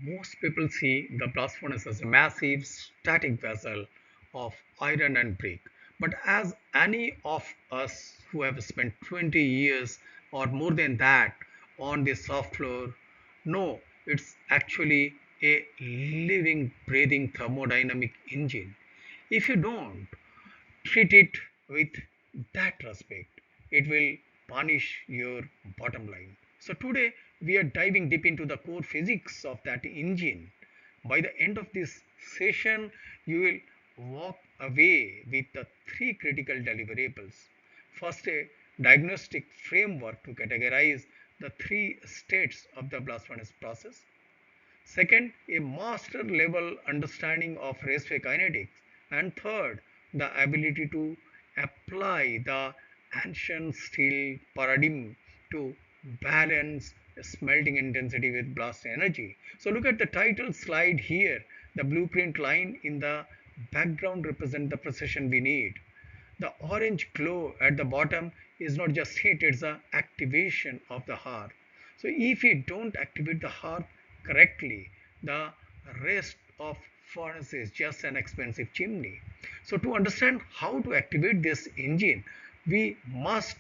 Most people see the blast furnace as a massive static vessel of iron and brick. But as any of us who have spent 20 years or more than that on the soft floor know, it's actually a living, breathing thermodynamic engine. If you don't treat it with that respect, it will punish your bottom line. So, today we are diving deep into the core physics of that engine. By the end of this session, you will walk away with the three critical deliverables. First, a diagnostic framework to categorize the three states of the blast furnace process. Second, a master level understanding of raceway kinetics. And third, the ability to apply the Anshan Steel Paradigm to balance smelting intensity with blast energy. So look at the title slide here. The blueprint line in the background represents the precision we need. The orange glow at the bottom is not just heat, it's the activation of the hearth. So if we don't activate the hearth correctly, the rest of furnace is just an expensive chimney. So to understand how to activate this engine, we must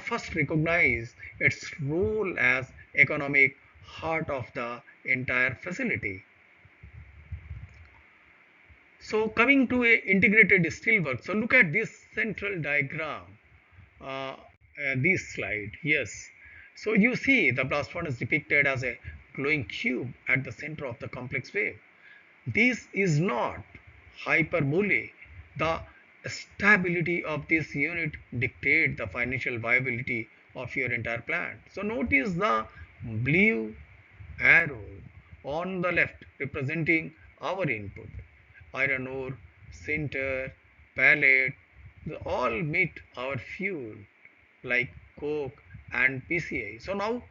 first recognize its role as economic heart of the entire facility. So coming to a integrated steelwork, so look at this central diagram, uh, this slide. Yes, so you see the blast furnace depicted as a glowing cube at the center of the complex wave. This is not hyperbole. The stability of this unit dictates the financial viability of your entire plant. So notice the blue arrow on the left representing our input. Iron ore, sinter, pellet, they all meet our fuel like coke and PCI. So now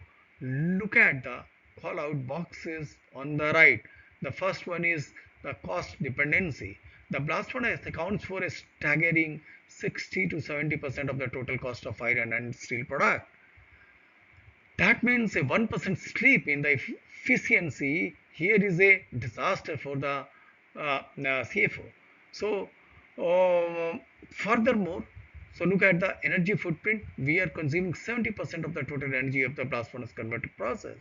look at the call out boxes on the right. The first one is the cost dependency. The blast furnace accounts for a staggering 60 to 70% of the total cost of iron and steel product. That means a 1% slip in the efficiency here is a disaster for the CFO. So, furthermore, so look at the energy footprint. We are consuming 70% of the total energy of the blast furnace converter process.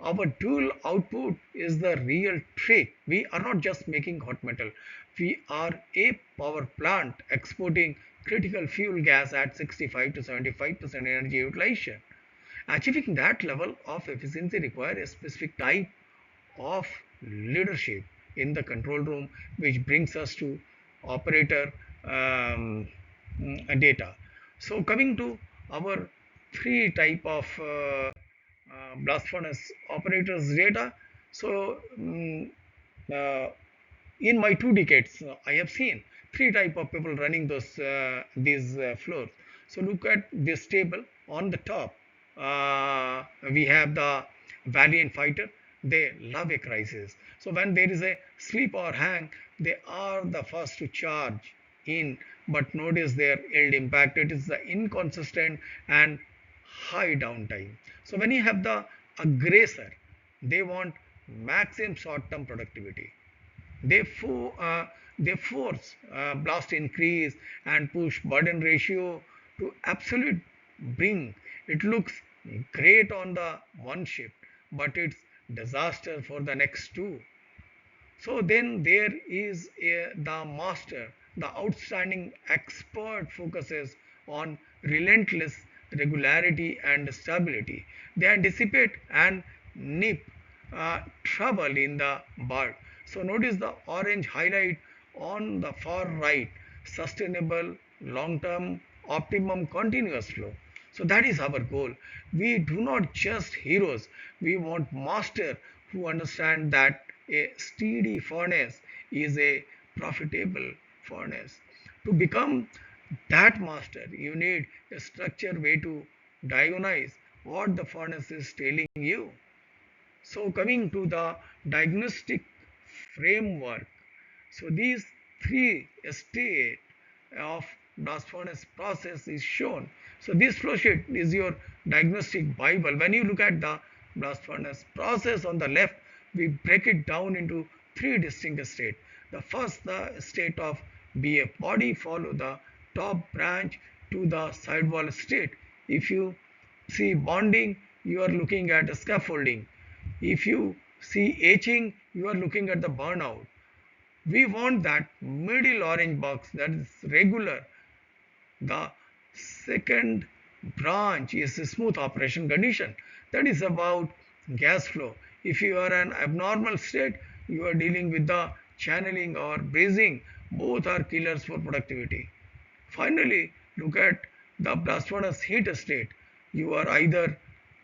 Our dual output is the real trick. We are not just making hot metal. We are a power plant exporting critical fuel gas at 65 to 75% energy utilization. Achieving that level of efficiency requires a specific type of leadership in the control room, which brings us to operator data. So coming to our three type of blast furnace operators data. So uh, in my 2 decades, I have seen three type of people running these floors. So look at this table on the top. We have the valiant fighter. They love a crisis. So when there is a slip or hang, they are the first to charge in. But notice their yield impact. It is the inconsistent and high downtime. So when you have the aggressor, they want maximum short-term productivity. They force blast increase and push burden ratio to absolute bring. It looks great on the one shift, but it's disaster for the next two. So then there is the master, the outstanding expert focuses on relentless regularity and stability. They anticipate and nip trouble in the bud. So notice the orange highlight on the far right, sustainable, long-term, optimum continuous flow. So that is our goal. We do not just heroes, we want master who understand that a steady furnace is a profitable furnace. To become that master, you need a structured way to diagnose what the furnace is telling you. So coming to the diagnostic framework, so these three states of blast furnace process is shown. So this flow sheet is your diagnostic bible. When you look at the blast furnace process on the left, we break it down into three distinct states. The first, the state of BF body, follow the top branch to the sidewall state. If you see bonding, you are looking at scaffolding. If you see etching, you are looking at the burnout. We want that middle orange box that is regular. The second branch is a smooth operation condition, that is about gas flow. If you are an abnormal state, you are dealing with the channeling or breezing. Both are killers for productivity. Finally, look at the blast furnace heat state. You are either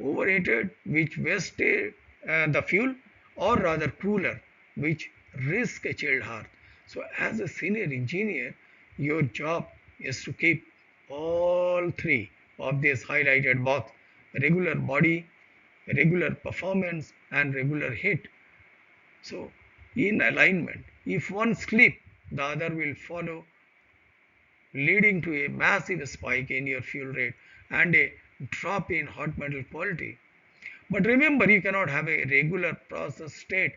overheated, which wasted the fuel, or rather cooler, which risk a chilled hearth. So, as a senior engineer, your job is to keep all three of these highlighted box: regular body, regular performance, and regular heat. So, in alignment, if one slip, the other will follow, leading to a massive spike in your fuel rate and a drop in hot metal quality. But remember, you cannot have a regular process state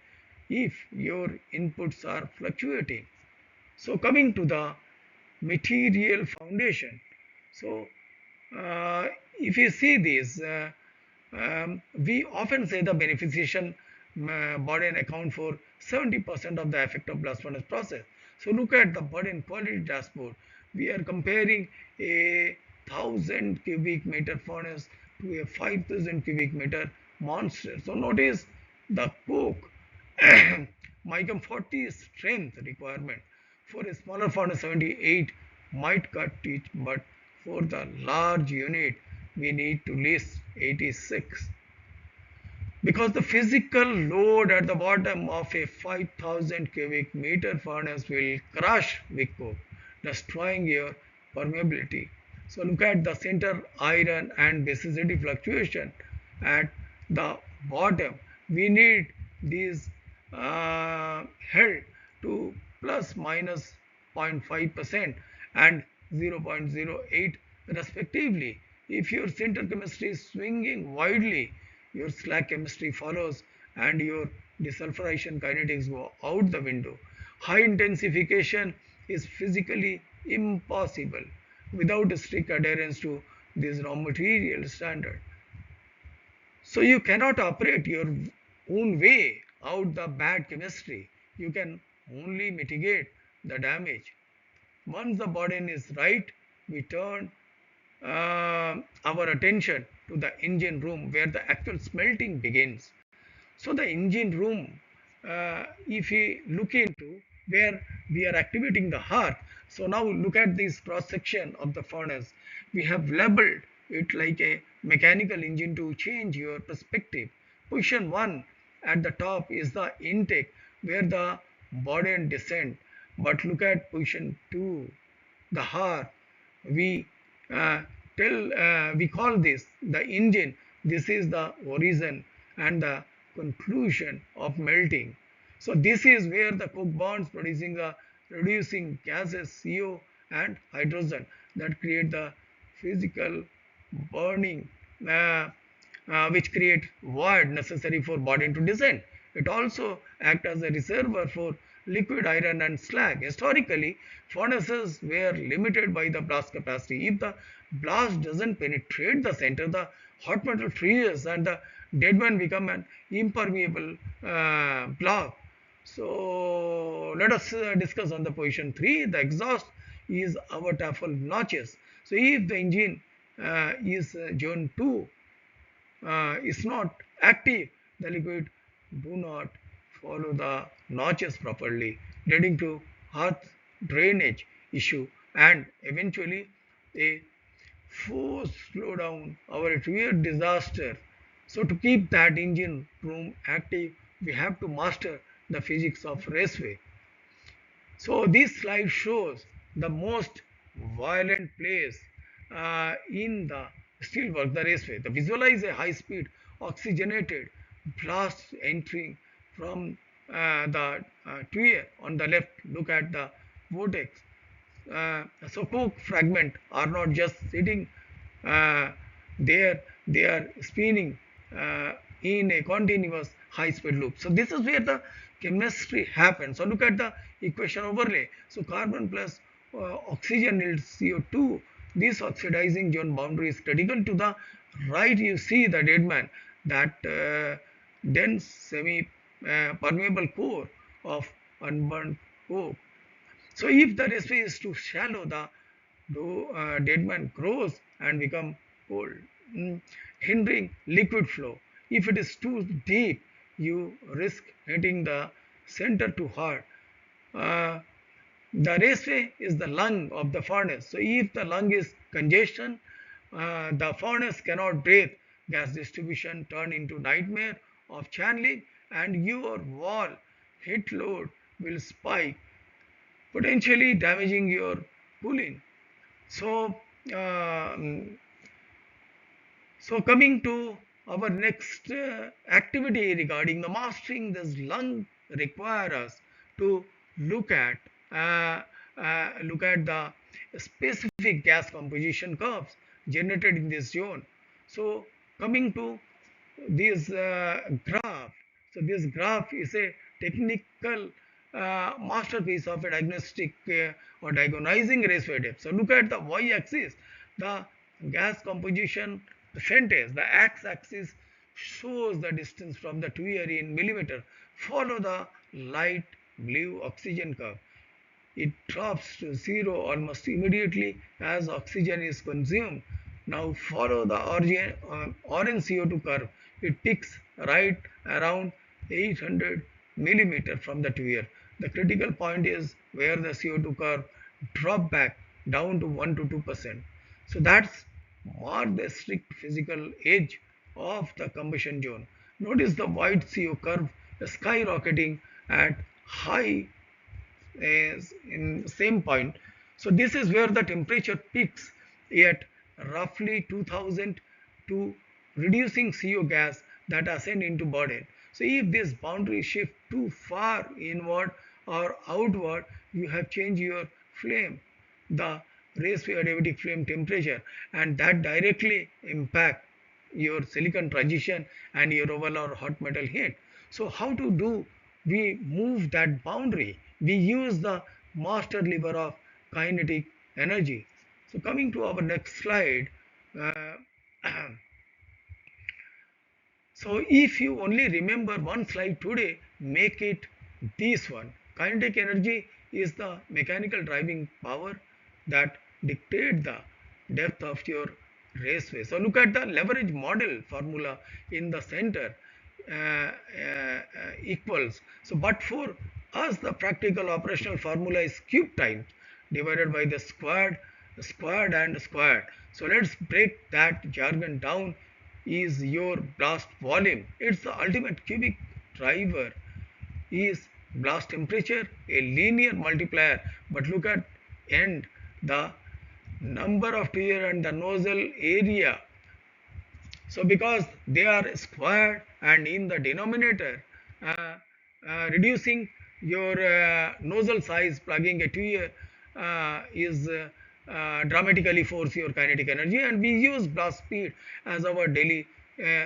if your inputs are fluctuating. So, coming to the material foundation. So, if you see this, we often say the beneficiation burden account for 70% of the effect of blast furnace process. So look at the burden quality dashboard. We are comparing a 1000 cubic meter furnace to a 5000 cubic meter monster. So notice the coke micron 40 strength requirement. For a smaller furnace, 78 might cut it, but for the large unit we need to list 86, because the physical load at the bottom of a 5000 cubic meter furnace will crush wick coke, destroying your permeability. So look at the center iron and basicity fluctuation at the bottom. We need these held to plus minus 0.5% and 0.08 respectively. If your center chemistry is swinging widely, your slack chemistry follows and your desulfurization kinetics go out the window. High intensification is physically impossible without strict adherence to this raw material standard. So you cannot operate your own way out the bad chemistry. You can only mitigate the damage. Once the burden is right, we turn our attention to the engine room where the actual smelting begins. So the engine room, if we look into where we are activating the hearth, so now look at this cross section of the furnace. We have labeled it like a mechanical engine to change your perspective. Position 1 at the top is the intake where the burden descent. But look at position 2, the hearth. We we call this the engine. This is the origin and the conclusion of melting. So this is where the coke burns, producing the reducing gases CO and hydrogen that create the physical burning, which create void necessary for body to descend. It also acts as a reservoir for liquid iron and slag. Historically, furnaces were limited by the blast capacity. If the blast doesn't penetrate the center, the hot metal freezes and the dead man become an impermeable block. So let us discuss on the position 3. The exhaust is our taffel notches. So if the engine is zone 2 is not active, the liquid do not follow the notches properly, leading to hearth drainage issue and eventually a forced slowdown or a real disaster. So to keep that engine room active, we have to master the physics of raceway. So this slide shows the most violent place in the steelwork, the raceway. The visualize a high-speed oxygenated blast entering from the tier on the left. Look at the vortex. So coke fragment are not just sitting there; they are spinning in a continuous high-speed loop. So this is where the chemistry happens. So look at the equation overlay. So carbon plus oxygen yields CO2. This oxidizing zone boundary is critical. To the right you see the dead man, that dense semi-permeable core of unburned coke. So if the recipe is too shallow, the dead man grows and become cold, hindering liquid flow. If it is too deep, you risk hitting the center too hard. Uh, the raceway is the lung of the furnace. So if the lung is congestion, the furnace cannot breathe. Gas distribution turn into nightmare of channeling, and your wall heat load will spike, potentially damaging your cooling. So, um, so coming to our next activity regarding the mastering this lung require us to look at the specific gas composition curves generated in this zone. So coming to this graph. So this graph is a technical masterpiece of a diagnostic or diagonizing raceway depth. So look at the y-axis, the gas composition percentage. The x-axis shows the distance from the tuer in millimeter. Follow the light blue oxygen curve. It drops to zero almost immediately as oxygen is consumed. Now follow the orange CO2 curve. It peaks right around 800 millimeter from the tuer. The critical point is where the CO2 curve drop back down to 1 to 2%. So that's mark the strict physical edge of the combustion zone. Notice the white CO curve skyrocketing at high is in same point. So this is where the temperature peaks at roughly 2000 to reducing CO gas that ascend into body. So if this boundary shift too far inward or outward, you have changed your flame, the raceway adiabatic flame temperature, and that directly impact your silicon transition and your overall hot metal heat. So how to do we move that boundary? We use the master lever of kinetic energy. So coming to our next slide, uh, so if you only remember one slide today, make it this one. Kinetic energy is the mechanical driving power that dictate the depth of your raceway. So look at the leverage model formula in the center equals. So but for us the practical operational formula is cube times divided by the squared and squared. So let's break that jargon down. Is your blast volume. It's the ultimate cubic driver. Is blast temperature a linear multiplier? But look at end, the number of tier and the nozzle area. So because they are squared and in the denominator, reducing your nozzle size, plugging a tier is dramatically force your kinetic energy, and we use blast speed as our daily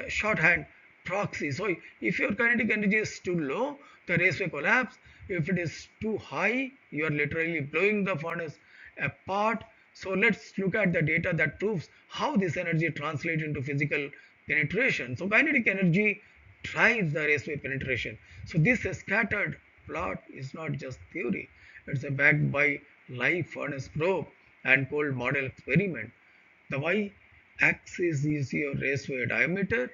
shorthand proxy. So if your kinetic energy is too low, the raceway collapse. If it is too high, you are literally blowing the furnace apart. So let's look at the data that proves how this energy translates into physical penetration. So kinetic energy drives the raceway penetration. So this scattered plot is not just theory. It's backed by live furnace probe and cold model experiment. The y-axis is your raceway diameter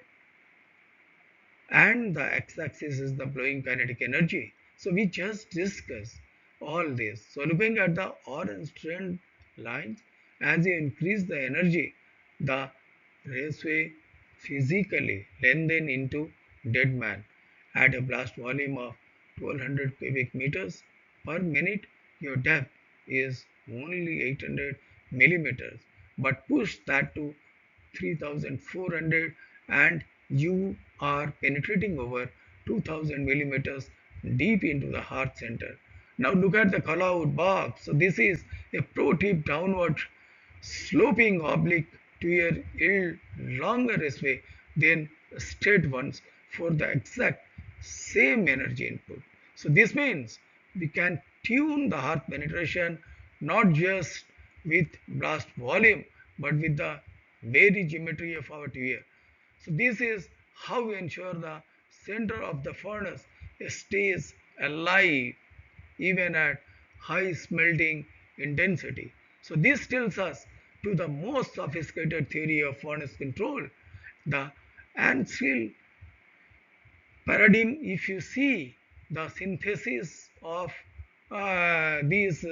and the x-axis is the blowing kinetic energy. So we just discussed all this. So looking at the orange trend lines, as you increase the energy, the raceway physically lengthen into dead man. At a blast volume of 1200 cubic meters per minute, your depth is only 800 millimeters, but push that to 3400 and you are penetrating over 2000 millimeters deep into the heart center. Now look at the callout box. So this is a pro tip: downward sloping oblique to your yield longer raceway than straight ones. for the exact same energy input. So this means we can tune the hearth penetration not just with blast volume but with the very geometry of our tear. So this is how we ensure the center of the furnace stays alive even at high smelting intensity. So this tells us to the most sophisticated theory of furnace control, the Ansel paradigm. If you see the synthesis of these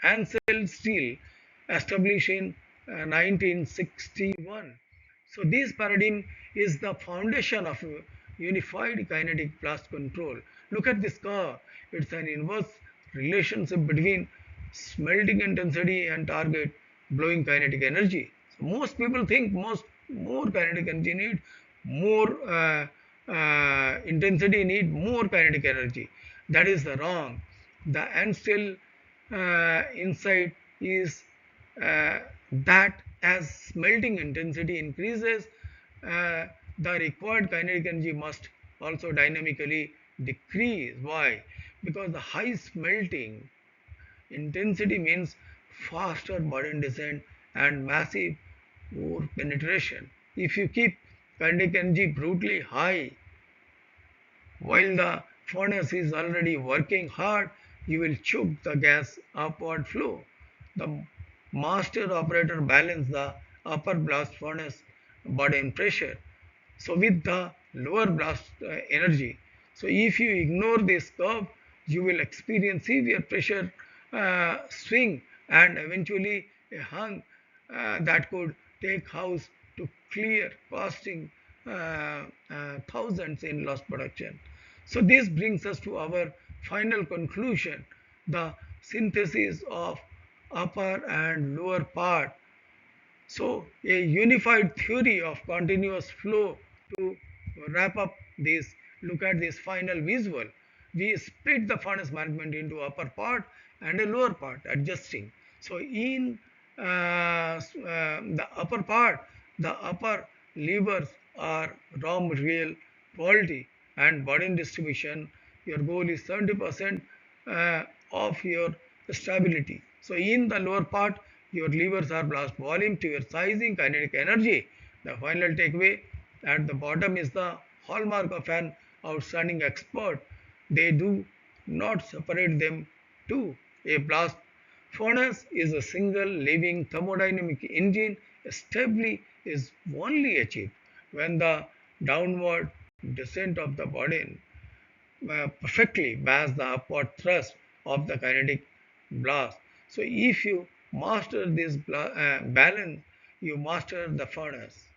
Ansel Steel established in 1961. So this paradigm is the foundation of unified kinetic blast control. Look at this curve. It's an inverse relationship between smelting intensity and target blowing kinetic energy. So most people think more kinetic energy need more intensity need more kinetic energy. That is the wrong. The Ansel insight is that as smelting intensity increases, uh, the required kinetic energy must also dynamically decrease. Why? Because the high smelting intensity means faster burden descent and massive ore penetration. If you keep kinetic energy brutally high, while the furnace is already working hard, you will choke the gas upward flow. The master operator balances the upper blast furnace burden pressure. So with the lower blast energy. So if you ignore this curve, you will experience severe pressure swing and eventually a hung that could take house to clear, costing thousands in lost production. So this brings us to our final conclusion, the synthesis of upper and lower part. So a unified theory of continuous flow. To wrap up this, look at this final visual. We split the furnace management into upper part and a lower part, adjusting. So in the upper part, the upper levers are raw material quality and burden distribution. Your goal is 70% of your stability. So in the lower part, your levers are blast volume to your sizing, kinetic energy. The final takeaway at the bottom is the hallmark of an outstanding expert. They do not separate them too. A blast furnace is a single living thermodynamic engine. Stability is only achieved when the downward descent of the burden perfectly match the upward thrust of the kinetic blast. So if you master this balance, you master the furnace.